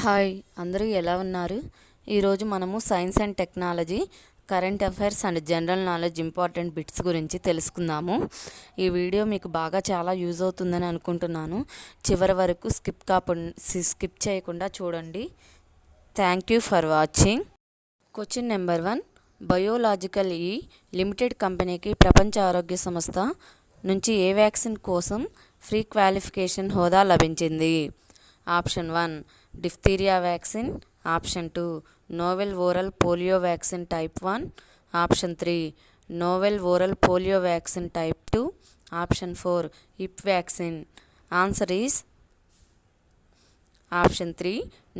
Hi అందరూ ఎలా ఉన్నారు? ఈరోజు మనము science and technology current affairs and general knowledge important bits గురించి తెలుసుకుందాము. ఈ వీడియో మీకు బాగా చాలా యూజ్ అవుతుందని అనుకుంటున్నాను. చివరి వరకు స్కిప్ చేయకుండా చూడండి. Thank you for watching. Question number 1. Biological ఈ లిమిటెడ్ కంపెనీకి ప్రపంచ ఆరోగ్య సంస్థ నుంచి ఏ వ్యాక్సిన్ కోసం ఫ్రీ క్వాలిఫికేషన్ హోదా లభించింది? Option 1 diphtheria vaccine, option 2 novel oral polio vaccine type 1, option 3 novel oral polio vaccine type 2, option 4 ఇప్ vaccine. Answer is option 3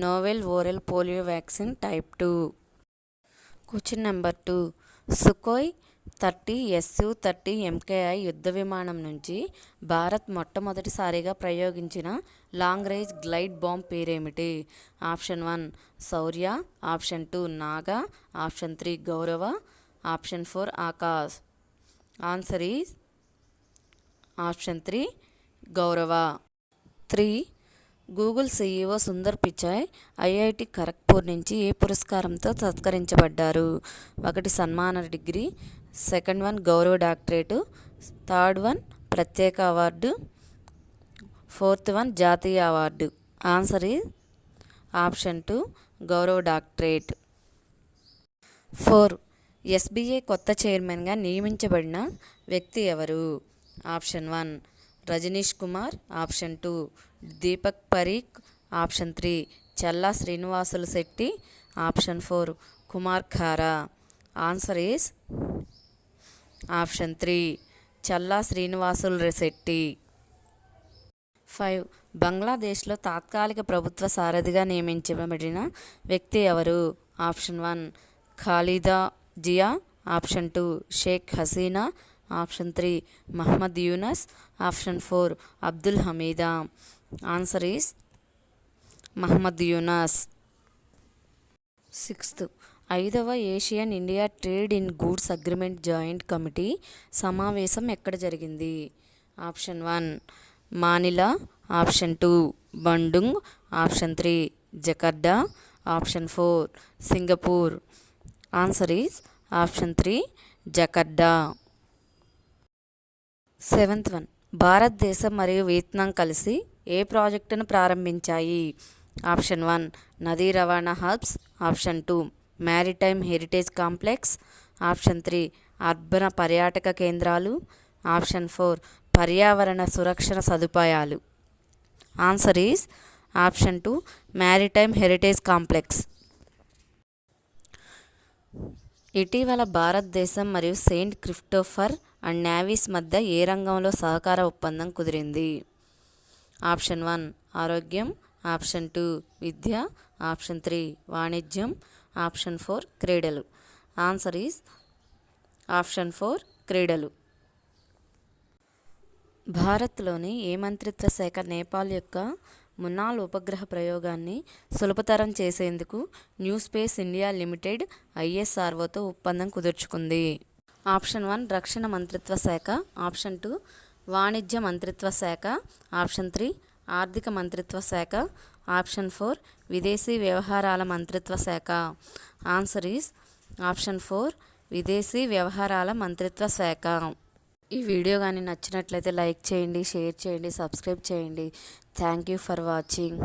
novel oral polio vaccine type 2. Question number 2. Sukhoi 30 Su-30 MKI యుద్ధ విమానం నుంచి భారత్ మొట్టమొదటిసారిగా ప్రయోగించిన long range glide bomb పేరేమిటి? Option 1 శౌర్య, option 2 Naga, option 3 గౌరవ, option 4 Akash. Answer is option 3 గౌరవ. 3. Google CEO Sundar Pichai IIT Kharagpur నుంచి ఏ పురస్కారంతో సత్కరించబడ్డారు? 1 సన్మాన డిగ్రీ, సెకండ్ 1 గౌరవ డాక్టరేటు, థర్డ్ 1 ప్రత్యేక అవార్డు, ఫోర్త్ 1 జాతీయ అవార్డు. ఆన్సర్ ఈజ్ ఆప్షన్ 2 గౌరవ డాక్టరేట్. 4. SBI కొత్త చైర్మన్గా నియమించబడిన వ్యక్తి ఎవరు? Option 1 Rajneesh Kumar, option 2 Deepak Pareek, option 3 Challa Srinivasulu Setty, option 4 Kumar Khara. Answer is option 3 Challa Srinivasulu Setty. 5. బంగ్లాదేశ్లో తాత్కాలిక ప్రభుత్వ సారథిగా నియమించబడిన వ్యక్తి ఎవరు? Option 1 Khaleda Zia, option 2 Sheikh Hasina, option 3 Mohammad Yunus, option 4 Abdul Hamid. Answer is Mohammad Yunus. 6. 5వ ASEAN India trade in goods agreement joint committee సమావేశం ఎక్కడ జరిగింది? Option 1 Manila, option 2 Bandung, option 3 Jakarta, option 4 Singapore. Answer is option 3 Jakarta. 7th 1 భారతదేశం మరియు వియత్నాం కలిసి ఏ ప్రాజెక్టును ప్రారంభించాయి? ఆప్షన్ 1 నదీ రవాణా hubs, option 2 maritime heritage complex, option 3 అర్బన పర్యాటక కేంద్రాలు, ఆప్షన్ 4 పర్యావరణ సురక్షణ సదుపాయాలు. Answer is option 2 maritime heritage complex. ఇటీవల భారతదేశం మరియు సెయింట్ క్రిస్టోఫర్ అండ్ నేవీస్ మధ్య ఏ రంగంలో సహకార ఒప్పందం కుదిరింది? ఆప్షన్ 1 ఆరోగ్యం, ఆప్షన్ 2 విద్య, ఆప్షన్ 3 వాణిజ్యం, ఆప్షన్ 4 క్రీడలు. ఆన్సర్ ఈజ్ ఆప్షన్ 4 క్రీడలు. భారత్లోని ఏ మంత్రిత్వ శాఖ నేపాల్ యొక్క మున్నాల్ ఉపగ్రహ ప్రయోగాన్ని సులభతరం చేసేందుకు న్యూ స్పేస్ ఇండియా లిమిటెడ్ ISROతో ఒప్పందం కుదుర్చుకుంది? ఆప్షన్ 1 రక్షణ మంత్రిత్వ శాఖ, ఆప్షన్ 2 వాణిజ్య మంత్రిత్వ శాఖ, ఆప్షన్ 3 ఆర్థిక మంత్రిత్వ శాఖ, ఆప్షన్ 4 విదేశీ వ్యవహారాల మంత్రిత్వ శాఖ. ఆన్సర్ ఈజ్ ఆప్షన్ 4 విదేశీ వ్యవహారాల మంత్రిత్వ శాఖ. ఈ వీడియో కానీ నచ్చినట్లయితే లైక్ చేయండి, షేర్ చేయండి, సబ్స్క్రైబ్ చేయండి. Thank you for watching.